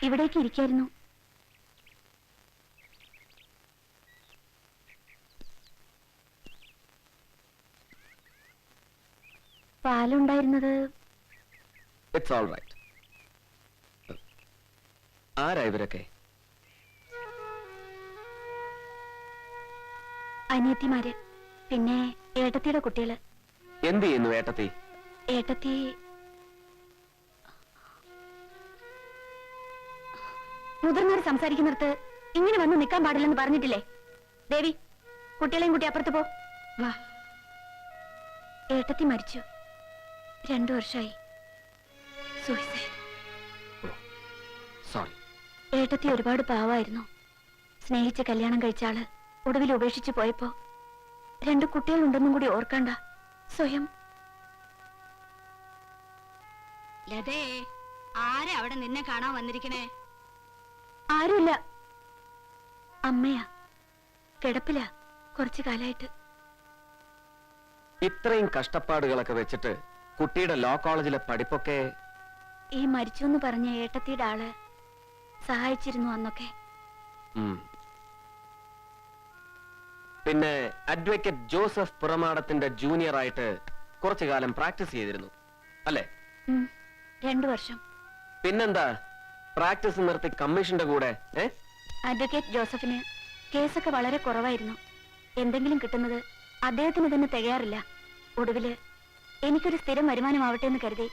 ഇവിടേക്ക് ഇരിക്കായിരുന്നു. പാലുണ്ടായിരുന്നത് it's all right. ആരാ ഇവരൊക്കെ? അനിയത്തിമാര്, പിന്നെ ഏട്ടത്തിയുടെ കുട്ടികള്. എന്ത് ചെയ്യുന്നു ഏട്ടത്തി? ഏട്ടത്തി മുതിർന്നവർ സംസാരിക്കുന്നിടത്ത് ഇങ്ങനെ വന്ന് നിൽക്കാൻ പാടില്ലെന്ന് പറഞ്ഞിട്ടില്ലേ? ദേവി, കുട്ടികളെയും കുട്ടി അപ്പുറത്ത് പോ. വാ. ഏട്ടത്തി മരിച്ചു. 2 വർഷമായി. സൂയിസൈഡ്. സോറി. ഏട്ടത്തി ഒരുപാട് പാവായിരുന്നു. സ്നേഹിച്ച് കല്യാണം കഴിച്ച ആള് ഒടുവിൽ ഉപേക്ഷിച്ചു പോയപ്പോ 2 കുട്ടികളുണ്ടെന്നും കൂടി ഓർക്കണ്ട. സ്വയം. ലതേ, ആരാ അവിടെ നിന്നെ കാണാൻ വന്നിരിക്കണേ? ആരുമില്ല. അമ്മയാ. കിടപ്പില കുറച്ചു കാലായിട്ട്. ഇത്രയും കഷ്ടപ്പാടുകളൊക്കെ വെച്ചിട്ട് കുട്ടിയുടെ ലോ കോളേജിലെ പഠിപ്പൊക്കെ? ഈ മരിച്ചു എന്ന് പറഞ്ഞ ഏട്ടത്തിയുടെ ആള് സഹായിച്ചിരുന്നു അന്നൊക്കെ. പിന്നെ അഡ്വക്കേറ്റ് ജോസഫ് പുറമാടത്തിന്റെ ജൂനിയർ ആയിട്ട് കുറച്ചു കാലം പ്രാക്ടീസ് ചെയ്തിരുന്നു അല്ലേ? 2 വർഷം. പിന്നെന്താ പ്രാക്ടീസ് നിർത്തി കമ്മീഷന്റെ കൂടെ? അഡ്വക്കേറ്റ് ജോസഫിന് കേസൊക്കെ വളരെ കുറവായിരുന്നു. എന്തെങ്കിലും കിട്ടുന്നത് അദ്ദേഹത്തിന് തന്നെ തികയാറില്ല. ഒടുവില് എനിക്കൊരു സ്ഥിരം വരുമാനമാവട്ടെ എന്ന് കരുതി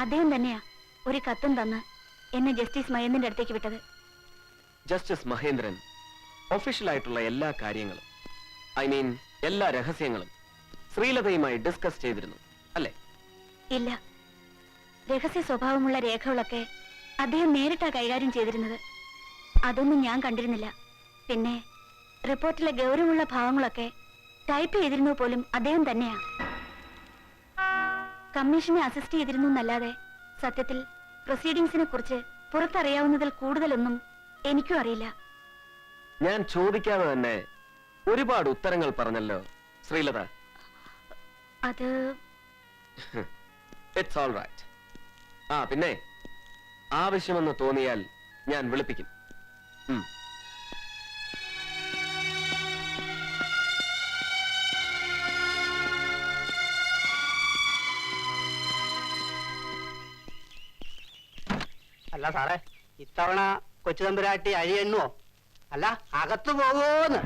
അദ്ദേഹം തന്നെയാ ഒരു കത്തും തന്ന് എന്നെ ജസ്റ്റിസ് മഹേന്ദ്രന്റെ അടുത്തേക്ക് വിട്ടത്. ജസ്റ്റിസ് മഹേന്ദ്രൻ ഒഫീഷ്യലായിട്ടുള്ള എല്ലാ കാര്യങ്ങളും, ഐ മീൻ എല്ലാ രഹസ്യങ്ങളും ശ്രീലതയുമായി ഡിസ്കസ് ചെയ്തിരുന്നു അല്ലേ? ഇല്ല. രഹസ്യ സ്വഭാവമുള്ള രേഖകളൊക്കെ അദ്ദേഹം നേരിട്ടാ കൈകാര്യം ചെയ്തിരുന്നത്. അതൊന്നും ഞാൻ കണ്ടിരുന്നില്ല. പിന്നെ റിപ്പോർട്ടിലെ ഗൗരവമുള്ള ഭാവങ്ങളൊക്കെ ടൈപ്പ് ചെയ്തിരുന്നത് പോലും അദ്ദേഹം തന്നെയാ. കമ്മീഷനെ അസിസ്റ്റ് ചെയ്തിരുന്നു എന്നല്ലാതെ സത്യത്തിൽ പ്രൊസീഡിങ്സിനെ കുറിച്ച് പുറത്തറിയാവുന്നതിൽ കൂടുതലൊന്നും എനിക്കും അറിയില്ല. ഞാൻ ചോദിക്കാതെ തന്നെ ഒരുപാട് ഉത്തരങ്ങൾ പറഞ്ഞല്ലോ ശ്രീലത. അത് ഇറ്റ്സ് ഓൾ റൈറ്റ്. പിന്നെ ആവശ്യമെന്ന് തോന്നിയാൽ ഞാൻ വിളിപ്പിക്കും. അല്ല സാറേ, ഇത്തവണ കൊച്ചു തമ്പുരാട്ടി അഴിയെണ്ണുവോ? അല്ല, അകത്തു പോവോന്ന്?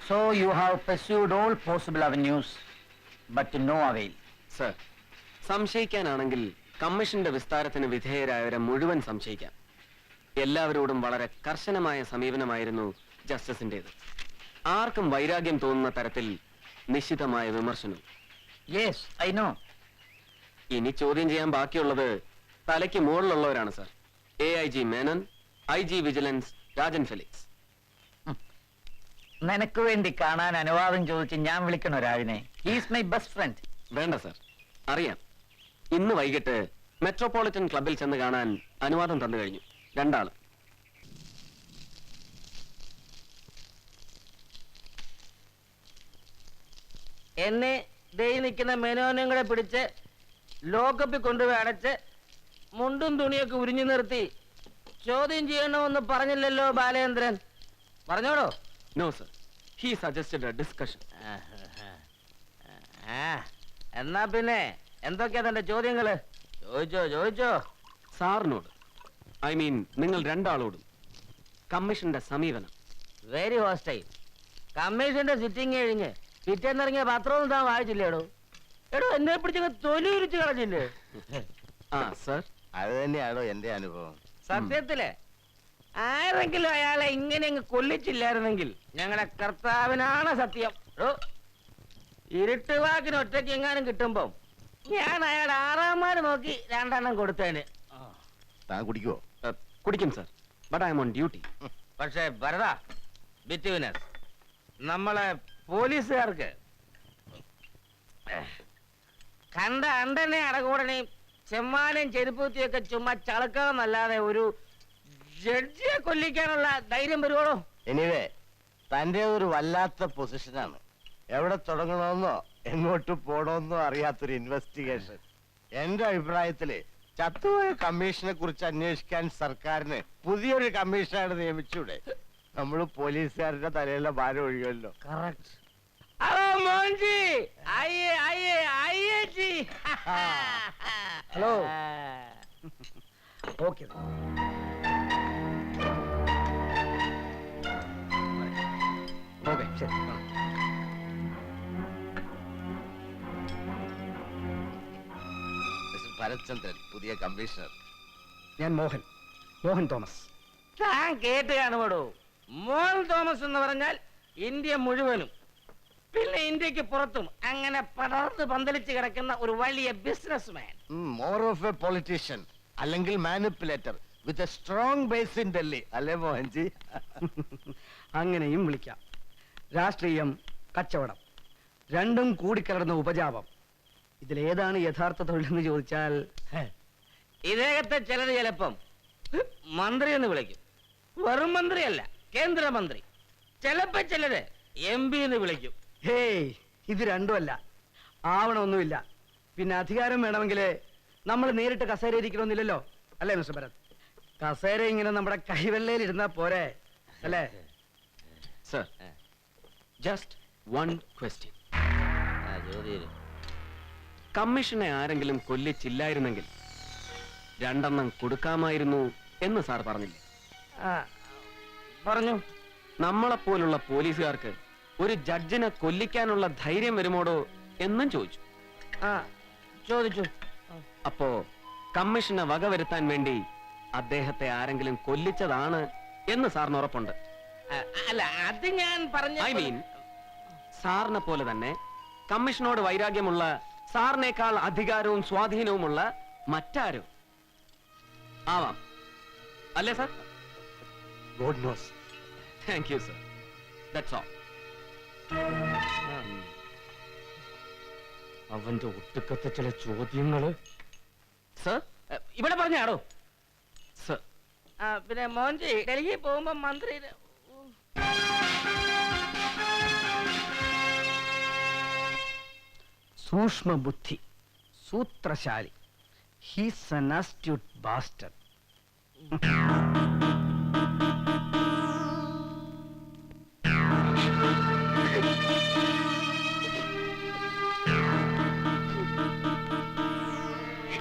So you have pursued all possible avenues, but to no avail. Sir, സംശയിക്കാനാണെങ്കിൽ കമ്മീഷന്റെ വിസ്താരത്തിന് വിധേയരായവരെ മുഴുവൻ സംശയിക്കാം. എല്ലാവരോടും വളരെ കർശനമായ സമീപനമായിരുന്നു ജസ്റ്റിസിന്റേത്. ആർക്കും വൈരാഗ്യം തോന്നുന്ന തരത്തിൽ നിശ്ചിതമായ വിമർശനം. Yes, I know. ഇനി ചോദ്യം ചെയ്യാൻ ബാക്കിയുള്ളത് തലയ്ക്ക് മുകളിലുള്ളവരാണ് sir. AIG Menon, IG vigilance Rajan Felix. നിനക്ക് വേണ്ടി കാണാൻ അനുവാദം ചോദിച്ച് ഞാൻ വിളിക്കണോ രാജിനെ? He's my best friend. വേണ്ട സർ, അറിയാം. ഇന്ന് വൈകിട്ട് മെട്രോപൊളിറ്റൻ ക്ലബിൽ ചെന്ന് കാണാൻ അനുവാദം തന്നു കഴിഞ്ഞു. 2 ആള്. എന്നെ ദേ നിൽക്കുന്ന മെനോനും കൂടെ പിടിച്ച് ലോക്കപ്പിൽ കൊണ്ടുപോയി അടച്ച് മുണ്ടും തുണിയൊക്കെ ഉരിഞ്ഞു നിർത്തി ചോദ്യം ചെയ്യണമെന്ന് പറഞ്ഞില്ലല്ലോ ബാലേന്ദ്രൻ? പറഞ്ഞോടോ? No sir, he suggested a discussion. എന്നാ പിന്നെ എന്തൊക്കെയാ തന്റെ ചോദ്യങ്ങള്? ചോദിച്ചോ. സാറിനോട്, ഐ മീൻ നിങ്ങൾ 2 ആളോടും കമ്മീഷന്റെ സമീപനം. Very hostile. കമ്മീഷന്റെ സിറ്റിംഗ് കഴിഞ്ഞ് പിറ്റേന്നിറങ്ങിയ പത്രമൊന്നും താൻ വായിച്ചില്ലേടോ? എന്നെ പിടിച്ചങ്ങ് തൊലി ഉരിച്ചു കളഞ്ഞില്ലേ? സർ, അത് തന്നെയാണോ എന്റെ അനുഭവം. സത്യത്തില് ആരെങ്കിലും അയാളെ ഇങ്ങനെ അങ്ങ് കൊല്ലിച്ചില്ലായിരുന്നെങ്കിൽ ഞങ്ങളുടെ കർത്താവിനാണ് സത്യം. ഇരുട്ടുവാക്കിന് ഒറ്റയ്ക്ക് എങ്ങാനും കിട്ടുമ്പോ ഞാൻ അയാളുടെ 6-ാം നോക്കി 2 എണ്ണം കൊടുത്തേന്. താൻ കുടിക്കുവോ? കുടിക്കും sir, but I M on duty. പക്ഷേ ഭരത, ബിറ്റ്വീൻ us, നമ്മളെ പോലീസുകാർക്ക് കണ്ട അണ്ടനെ അടകൂടനെയും ചെമ്മാനെയും ചെരുപ്പൂത്തിയൊക്കെ ചുമ്മാ ചളക്കാന്നല്ലാതെ ഒരു ജഡ്ജിയെ കൊല്ലിക്കാനുള്ള ധൈര്യം വരുവോളോ? എനിവേ തന്റെ ഒരു വല്ലാത്ത പൊസിഷനാണ്. എവിടെ തുടങ്ങണമെന്നോ എങ്ങോട്ട് പോണമെന്നോ അറിയാത്തൊരു ഇൻവെസ്റ്റിഗേഷൻ. എന്റെ അഭിപ്രായത്തില് ചത്തുപോയ കമ്മീഷനെ കുറിച്ച് അന്വേഷിക്കാൻ സർക്കാരിന് പുതിയൊരു കമ്മീഷനാണ് നിയമിച്ചൂടെ? നമ്മള് പോലീസുകാരുടെ തലയിലുള്ള ഭാരം ഒഴിയുമല്ലോ. കറക്റ്റ്. ഹലോ മോൻജി, ആയേ ആയേ ആയേ ജി. ഹലോ. ഓക്കെ ഓക്കെ ശരി. മിസ്റ്റർ ഭരത്ചന്ദ്രൻ, പുതിയ കമ്മീഷണർ. ഞാൻ മോഹൻ തോമസ്. താൻ കേട്ട് കാണുമോടോ? മോൻ തോമസ് എന്ന് പറഞ്ഞാൽ ഇന്ത്യ മുഴുവനും പിന്നെ ഇന്ത്യക്ക് പുറത്തും അങ്ങനെ പടർന്ന് പന്തലിച്ച് കിടക്കുന്ന ഒരു വലിയ businessman. More of a politician അല്ലെങ്കിൽ manipulator with a strong base in Delhi, അല്ലേ മോഹൻജി? അങ്ങനെയും വിളിക്കാം. രാഷ്ട്രീയം, കച്ചവടം രണ്ടും കൂടിക്കലർന്ന ഉപജാപം. ഇതിലേതാണ് യഥാർത്ഥ തൊഴിലെന്ന് ചോദിച്ചാൽ ഇദ്ദേഹത്തെ ചിലർ ചിലപ്പം മന്ത്രി എന്ന് വിളിക്കും. വെറും മന്ത്രിയല്ല, കേന്ദ്രമന്ത്രി. ചിലപ്പോ ചിലര് MP എന്ന് വിളിക്കും. ഹേയ്, ഇത് രണ്ടുമല്ല, ആവണമൊന്നുമില്ല. പിന്നെ അധികാരം വേണമെങ്കിൽ നമ്മൾ നേരിട്ട് കസേര ഇരിക്കണമെന്നില്ലല്ലോ, അല്ലേ മിസ്റ്റർ ഭരത്? കസേര ഇങ്ങനെ നമ്മുടെ കൈവെള്ളയിൽ ഇരുന്നാ പോരെ, അല്ലേ? Sir, just one question. കമ്മീഷനെ ആരെങ്കിലും കൊല്ലിച്ചില്ലായിരുന്നെങ്കിൽ 2 കൊടുക്കാമായിരുന്നു എന്ന് സാർ പറഞ്ഞില്ലേ? പറഞ്ഞു. നമ്മളെപ്പോലുള്ള പോലീസുകാർക്ക് ഒരു ജഡ്ജിനെ കൊല്ലിക്കാനുള്ള ധൈര്യം വരുമോടോ എന്നും ചോദിച്ചു. ചോദിച്ചു. അപ്പോ കമ്മീഷനെ വകവരുത്താൻ വേണ്ടി അദ്ദേഹത്തെ ആരെങ്കിലും കൊല്ലിച്ചതാണ് എന്ന് സാറിന് ഉറപ്പുണ്ട്? അല്ല, അത് ഞാൻ പറഞ്ഞ ഐ മീൻ, സാറിനെ പോലെ തന്നെ കമ്മീഷനോട് വൈരാഗ്യമുള്ള, സാറിനേക്കാൾ അധികാരവും സ്വാധീനവുമുള്ള മറ്റാരും ആവാം, അല്ലേ sir? God nose. Thank you sir. That's all. അവന്റെ ഒട്ടുക്കത്തെ ചില ചോദ്യങ്ങള് സർ, ഇവിടെ പറഞ്ഞാടോ? സർ, പിന്നെ മോൻജി ഡൽഹി പോകുമ്പോ മന്ത്രി സൂക്ഷ്മ ബുദ്ധി, സൂത്രശാലി. He's an astute bastard.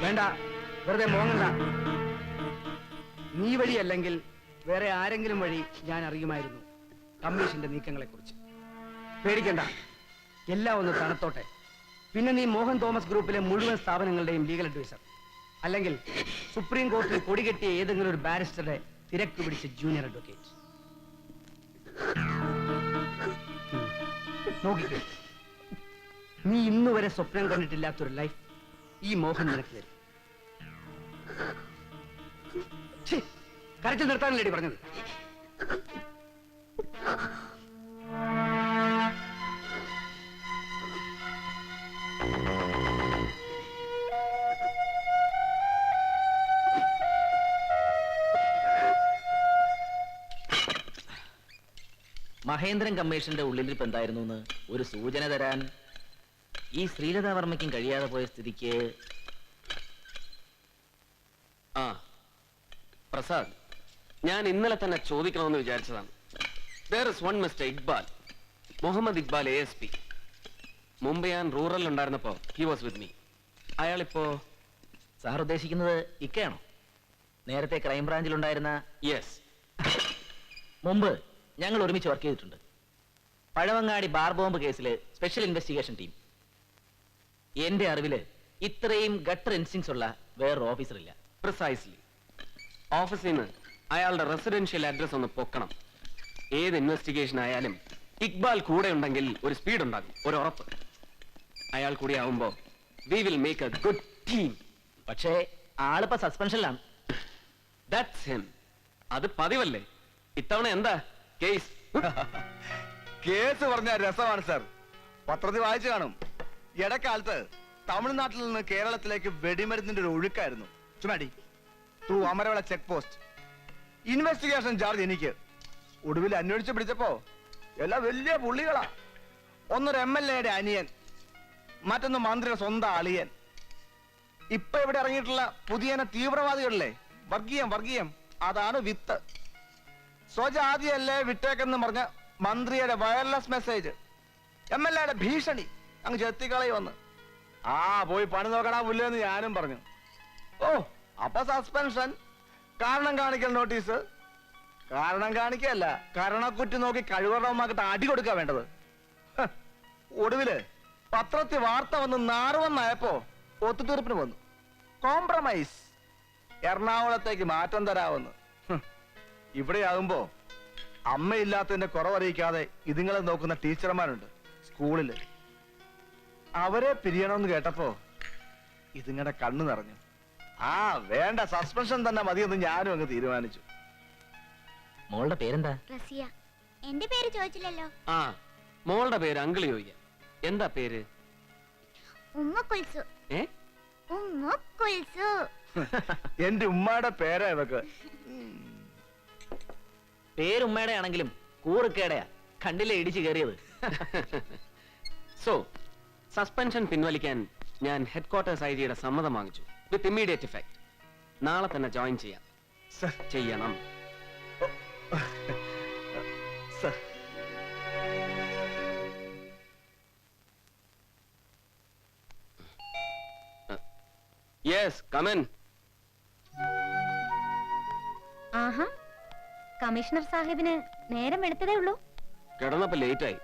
വേണ്ട, വെറുതെ മോങ്ങണ്ട. നീ വഴിയല്ലെങ്കിൽ വേറെ ആരെങ്കിലും വഴി ഞാൻ അറിയുമായിരുന്നു കമ്മീഷന്റെ നീക്കങ്ങളെ കുറിച്ച്. പേടിക്കണ്ട, എല്ലാം ഒന്ന് തണുത്തോട്ടെ. പിന്നെ നീ മോഹൻ തോമസ് ഗ്രൂപ്പിലെ മുഴുവൻ സ്ഥാപനങ്ങളുടെയും ലീഗൽ അഡ്വൈസർ, അല്ലെങ്കിൽ സുപ്രീം കോടതിയിൽ കൊടികെട്ടിയ ഏതെങ്കിലും ഒരു ബാരിസ്റ്ററുടെ തിരക്ക് പിടിച്ച ജൂനിയർ അഡ്വക്കേറ്റ്. നോക്കിക്കോ, നീ ഇന്നുവരെ സ്വപ്നം കണ്ടിട്ടില്ലാത്തൊരു ലൈഫ് ഈ മോഹൻ നിനക്ക് തരും. കരച്ചിൽ നിർത്താനല്ലേടി പറഞ്ഞത്? മഹേന്ദ്രൻ കമ്മീഷന്റെ ഉള്ളിലിരിപ്പ് എന്തായിരുന്നു എന്ന് ഒരു സൂചന തരാൻ ഈ ശ്രീലതാവർമ്മയ്ക്കും കഴിയാതെ പോയ സ്ഥിതിക്ക്. ആ പ്രസാദ്, ഞാൻ ഇന്നലെ തന്നെ ചോദിക്കണമെന്ന് വിചാരിച്ചതാണ്. There is one Mr. Iqbal, Muhammad Iqbal ASP. മുമ്പ് ഞാൻ റൂറൽ ഉണ്ടായിരുന്നപ്പോ he was with me. അയാളിപ്പോ? സാർ ഉദ്ദേശിക്കുന്നത് ഇക്കയാണോ? നേരത്തെ ക്രൈംബ്രാഞ്ചിലുണ്ടായിരുന്ന? യെസ്. മുമ്പ് ഞങ്ങൾ ഒരുമിച്ച് വർക്ക് ചെയ്തിട്ടുണ്ട്. പഴവങ്ങാടി ബാർ ബോംബ് കേസില് സ്പെഷ്യൽ ഇൻവെസ്റ്റിഗേഷൻ ടീം. എന്റെ അറിവില് ഇത്രയും ഗട്ടർ ഇൻസ്റ്റിങ്സ് ഉള്ള വേറൊരു ഓഫീസർ ഇല്ല. പ്രിസൈസ്ലി. ഓഫീസിൽ നിന്ന് അയാളുടെ റെസിഡൻഷ്യൽ അഡ്രസ് ഒന്ന് പൊക്കണം. ഏത് ഇൻവെസ്റ്റിഗേഷൻ ആയാലും ഇക്ബാൽ കൂടെ ഉണ്ടെങ്കിൽ ഒരു സ്പീഡ് ഉണ്ടാകും, ഒരു ഉറപ്പ്. അയാൾ കൂടി ആവുമ്പോ we will make A good team. പക്ഷേ ആളിപ്പോ സസ്പെൻഷനിലാണ്. That's him. അത് പതിവല്ലേ. ഇത്തവണ എന്താ കേസ്? കേസ് പറഞ്ഞ രസമാണ് സർ. പത്രത്തിൽ വായിച്ചു കാണും. ഇടക്കാലത്ത് തമിഴ്നാട്ടിൽ നിന്ന് കേരളത്തിലേക്ക് വെടിമരുന്നിന്റെ ഒരു ഒഴുക്കായിരുന്നു. ചുമാടി through അമരവള check post. Investigation charge എനിക്ക്. ഒടുവിൽ അന്വേഷിച്ച് പിടിച്ചപ്പോ എല്ലാം വലിയ പുള്ളികളാ. ഒന്നൊരു MLA യുടെ അനിയൻ, മറ്റൊന്ന് മന്ത്രിയുടെ സ്വന്തം അളിയൻ. ഇപ്പൊ ഇവിടെ ഇറങ്ങിയിട്ടുള്ള പുതിയ തീവ്രവാദികളിലെ വർഗീയം അതാണ് വിത്ത്. സ്വജാതിയല്ലേ വിട്ടേക്കെന്ന് പറഞ്ഞ മന്ത്രിയുടെ വയർലെസ് മെസ്സേജ്, MLA യുടെ ഭീഷണി അങ്ങ് ചെത്തിക്കളയി വന്ന്. പോയി പണി നോക്കണ പുല്ലെന്ന് ഞാനും പറഞ്ഞു. അപ്പൊ സസ്പെൻഷൻ, കാരണം കാണിക്കൽ നോട്ടീസ്. കാരണം കാണിക്കല്ല, കരണക്കുറ്റി നോക്കി കഴിവറമാക്കിട്ട് അടി കൊടുക്കാ വേണ്ടത്. ഒടുവില് പത്രത്തിൽ വാർത്ത വന്ന് നാറുവന്നായപ്പോ ഒത്തുതീർപ്പിന് വന്നു. കോംപ്രമൈസ്, എറണാകുളത്തേക്ക് മാറ്റം തരാമെന്ന്. ഇവിടെയാകുമ്പോ അമ്മയില്ലാത്തതിന്റെ കുറവറിയിക്കാതെ ഇതുങ്ങളെ നോക്കുന്ന ടീച്ചർമാരുണ്ട് സ്കൂളില്. അവരെ പിരിയണമെന്ന് കേട്ടപ്പോ ഇതുങ്ങളുടെ കണ്ണു നിറഞ്ഞു. വേണ്ട, സസ്പെൻഷൻ തന്നെ മതിയെന്ന് ഞാനും അങ്ങ് തീരുമാനിച്ചു. മോളുടെ പേരെന്താ? റസിയ. എന്റെ പേര് ചോദിച്ചില്ലല്ലോ. മോളുടെ പേര് അങ്കിള് ചോദിക്കാം. എന്താ പേര്? ഉമ്മ കുൽസു. ഉമ്മ കുൽസു. എന്റെ ഉമ്മയുടെ പേരാ ഇവക്ക്. പേരുമ്മയുടെ ആണെങ്കിലും കൂറുക്കേടയാ. കണ്ടില്ലേ ഇടിച്ചു കയറിയത്. സോ സസ്പെൻഷൻ പിൻവലിക്കാൻ ഞാൻ ഹെഡ്ക്വാർട്ടേഴ്സ് IG-യുടെ സമ്മതം വാങ്ങിച്ചു. With immediate effect. നാളെ തന്നെ ജോയിൻ ചെയ്യാം. ചെയ്യണം. Yes, come in. ആഹാ, കമ്മീഷണർ സാഹിബിന് നേരം എടുത്തതേ ഉള്ളൂ. കിടന്നപ്പോ ലേറ്റ് ആയി.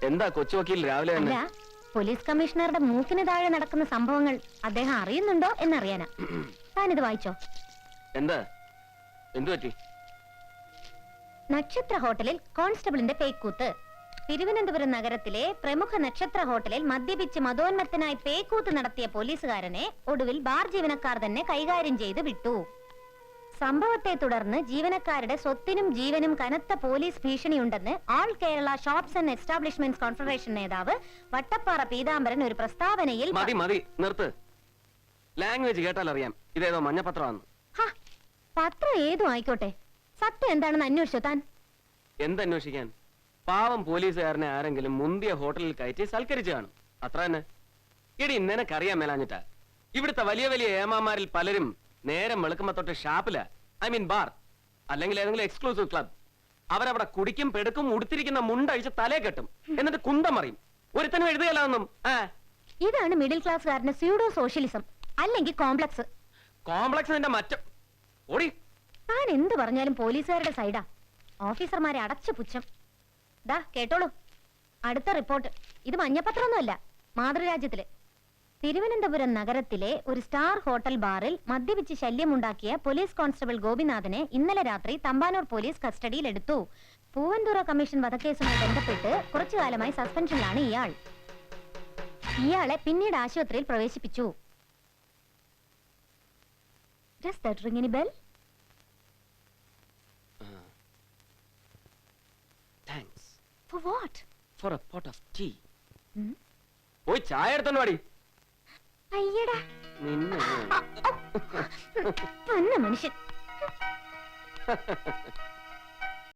എന്താ കൊച്ചു വക്കീൽ രാവിലെ അല്ല, തന്നെ? പോലീസ് കമ്മീഷണറുടെ മൂക്കിന് താഴെ നടക്കുന്ന സംഭവങ്ങൾ അദ്ദേഹം അറിയുന്നുണ്ടോ എന്നറിയാനാ. താനിത് വായിച്ചോ? എന്താ, എന്തു പറ്റി? നക്ഷത്ര ഹോട്ടലിൽ കോൺസ്റ്റബിളിന്റെ പേക്കൂത്ത്. തിരുവനന്തപുരം നഗരത്തിലെ പ്രമുഖ നക്ഷത്ര ഹോട്ടലിൽ മദ്യപിച്ച് മതോന്മത്തനായി പേക്കൂത്ത് നടത്തിയ പോലീസുകാരനെ ഒടുവിൽ ബാർ ജീവനക്കാർ തന്നെ കൈകാര്യം ചെയ്ത് വിട്ടു. സംഭവത്തെ തുടർന്ന് ജീവനക്കാരുടെ സ്വത്തിനും ജീവനും കനത്ത പോലീസ് ഭീഷണിയുണ്ടെന്ന് all Kerala shops and establishments confederation നേതാവ് വട്ടപ്പാറ പീതാംബരൻ ഒരു പ്രസ്താവനയിൽ മതി നിർത്ത്. ലാംഗ്വേജ് കേട്ടാൽ അറിയാം ഇതേതോ മഞ്ഞപത്രമാണ്. പത്രം ഏതും ആയിക്കോട്ടെ, സത്യം എന്താണെന്ന് അന്വേഷിച്ചോ താൻ? എന്തന്വേഷിക്കാൻ? പാവം പോലീസുകാരനെ ആരെങ്കിലും മുന്തിയ ഹോട്ടലിൽ കയറ്റി സൽക്കരിച്ചു കാണും, അത്ര തന്നെ. ഇടി നിനക്കറിയാൻ മേലാഞ്ഞിട്ടാ. ഇവിടുത്തെ വലിയ വലിയ ഏമാമാരിൽ പലരും നേരം വെളുക്കുമ്പോ തൊട്ട് ഷാപ്പില്, ഐ മീൻ ബാർ, അല്ലെങ്കിൽ ഏതെങ്കിലും എക്സ്ക്ലൂസീവ് ക്ലബ്. അവരവിടെ കുടിക്കും പെടുക്കും, ഉടുത്തിരിക്കുന്ന മുണ്ടഴിച്ച് തലേ കെട്ടും, എന്നിട്ട് കുന്തം മറിയും. ഒരുത്തനും എഴുതുകയല്ലാന്നും. ഇതാണ് മിഡിൽ ക്ലാസ്സുകാരന്റെ സ്യൂഡോ സോഷ്യലിസം, അല്ലെങ്കിൽ കോംപ്ലക്സ്. കോംപ്ലക്സിന്റെ മറ്റം ഓടി. താൻ എന്ത് പറഞ്ഞാലും പോലീസുകാരുടെ സൈഡാ. ഓഫീസർമാരെ അടച്ചു പുച്ഛം. ദാ കേട്ടോളൂ, അടുത്ത റിപ്പോർട്ട്. ഇത് മഞ്ഞപത്രമൊന്നുമല്ല, മാതൃരാജ്യത്തില്. തിരുവനന്തപുരം നഗരത്തിലെ ഒരു സ്റ്റാർ ഹോട്ടൽ ബാറിൽ മദ്യപിച്ച് ശല്യമുണ്ടാക്കിയ പോലീസ് കോൺസ്റ്റബിൾ ഗോപിനാഥനെ ഇന്നലെ രാത്രി തമ്പാനൂർ പോലീസ് കസ്റ്റഡിയിലെടുത്തു. പൂവന്തുറ കമ്മീഷൻ വധക്കേസുമായി ബന്ധപ്പെട്ട് കുറച്ചു കാലമായി സസ്പെൻഷനിലാണ് ഇയാൾ. ഇയാളെ പിന്നീട് ആശുപത്രിയിൽ പ്രവേശിപ്പിച്ചു. Does that ring any bell? Thanks. For what? For a pot of tea. Hmm? പോയി ചായ എടുത്തോണ്ട് വാടി. അയ്യടാ, നിന്നെ അന്ന മനുഷ്യൻ.